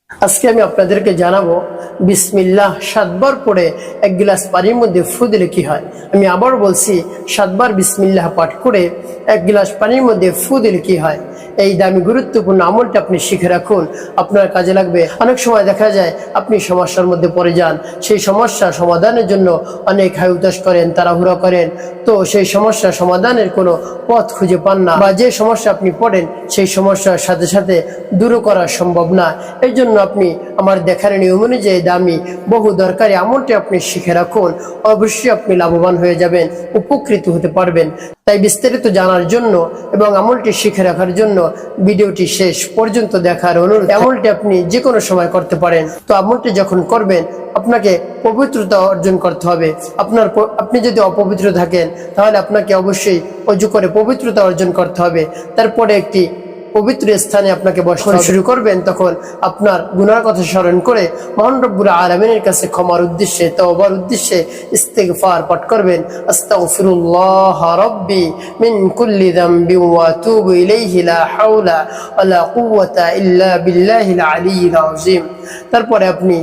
আজকে আমি আপনাদেরকে জানাবো বিসমিল্লাহ 7 বার পড়ে এক গ্লাস পানির মধ্যে ফু দিলে কি হয়। আমি আবার বলছি, 7 বার বিসমিল্লাহ পাঠ করে এক গ্লাস পানির মধ্যে ফু দিলে কি হয়। এই দামি গুরুত্বপূর্ণ আমলটা আপনি শিখে রাখুন, আপনার কাজে লাগবে। অনেক সময় দেখা যায় আপনি সমস্যার মধ্যে পড়ে যান, সেই সমস্যা সমাধানের জন্য অনেক হায়উতাশ করেন, তাড়াহুড়া করেন, তো সেই সমস্যা সমাধানের কোনো পথ খুঁজে পান না, বা যে সমস্যা আপনি পড়েন সেই সমস্যার সাথে সাথে দূর করা সম্ভব না। এই জন্য আপনি আমার দেখার নিয়ম অনুযায়ী দামি বহু দরকারি আমলটি আপনি শিখে রাখুন, অবশ্যই আপনি লাভবান হয়ে যাবেন, উপকৃত হতে পারবেন। তাই বিস্তারিত জানার জন্য এবং আমলটি শিখে রাখার জন্য ভিডিওটি শেষ পর্যন্ত দেখার অনুরোধ। আমলটি আপনি যে কোনো সময় করতে পারেন। তো আমলটি যখন করবেন আপনাকে পবিত্রতা অর্জন করতে হবে। আপনি যদি অপবিত্র থাকেন তাহলে আপনাকে অবশ্যই ওযু করে পবিত্রতা অর্জন করতে হবে। তারপরে একটি পবিত্র স্থানে আপনাকে বসতে শুরু করবেন, তখন আপনার গুনার কথা স্মরণ করে মহান রব্বুল আলামিনের কাছে ক্ষমার উদ্দেশ্যে, তওবার উদ্দেশ্যে ইস্তিগফার পাঠ করবেন। আস্তাগফিরুল্লাহ রাব্বি মিন কুল্লি যামবি ওয়া আতুবু ইলাইহি লা হাওলা ওয়া লা কুওয়াতা ইল্লা বিল্লাহিল আলিয়্যিল আযীম। তারপরে আপনি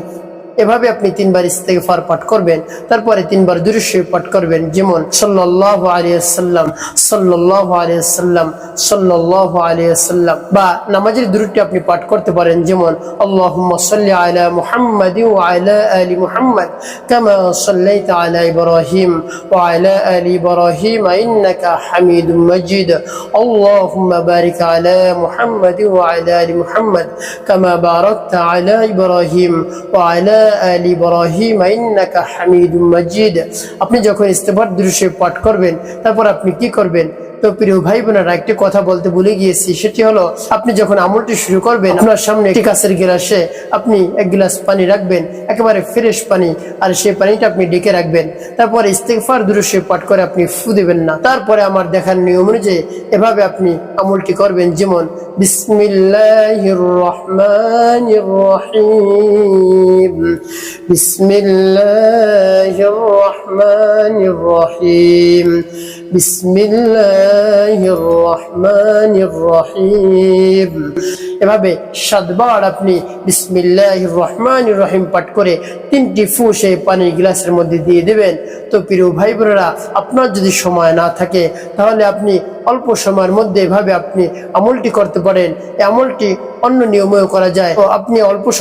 এভাবে আপনি 3 বার ইস্তিগফার পাঠ করবেন, তারপরে 3 বার দুরূদ শরীফ পাঠ করবেন, যেমন সাল্লাল্লাহু আলাইহি ওয়াসাল্লাম, সাল্লাল্লাহু আলাইহি ওয়াসাল্লাম, সাল্লাল্লাহু আলাইহি ওয়াসাল্লাম। বা নামাজের দুরূদটি আপনি পাঠ করতে পারেন, যেমন আল্লাহুম্মা সাল্লি আলা মুহাম্মাদিন ওয়া আলা আলি মুহাম্মাদ কামা সাল্লাইতা আলা ইব্রাহিম ওয়া আলা আলি ইব্রাহিম ইন্নাকা হামিদুম মাজিদ। আল্লাহুম্মা বারিক আলা মুহাম্মাদিন ওয়া আলা আলি মুহাম্মাদ কামা বারাকতা আলা ইব্রাহিম ওয়া আলা আলি ইব্রাহিম ইন্নাকা হামিদুম মাজিদ। আপনি যখন ইস্তিগফার দুরূদ শরীফ পাঠ করবেন, তারপর আপনি কি করবেন? তো প্রিয় ভাই বোনেরা, একটি কথা বলতে ভুলে গিয়েছি, সেটি হলো আপনি যখন আমলটি শুরু করবেন, আপনার সামনে একটি কাঁচের গ্লাসে আপনি এক গ্লাস পানি রাখবেন, একেবারে ফ্রেশ পানি, আর সেই পানিটা আপনি ঢেকে রাখবেন। তারপরে ইস্তিগফার দুরূদ শরীফ পাঠ করে আপনি ফু দিবেন না। তারপরে আমার দেখার নিয়ম অনুযায়ী এভাবে আপনি আমলটি করবেন, যেমন বিসমিল্লাহির রহমানির রহিম, বিসমিল্লাহির রহমানির রহিম, বিসমিল্লাহির রহমানির রহিম। এভাবে 7 বার আপনি বিসমিল্লাহির রহমানির রহিম পাঠ করে 3টি ফু সেই পানির গ্লাসের মধ্যে দিয়ে দেবেন। তো প্রিয় ভাই বোনেরা, আপনার যদি সময় না থাকে তাহলে আপনি অল্প সময়ের মধ্যে এভাবে আপনি আমলটি করতে পারেন। এই আমলটি অন্য নিয়মেও করা যায়। তো আপনি অল্প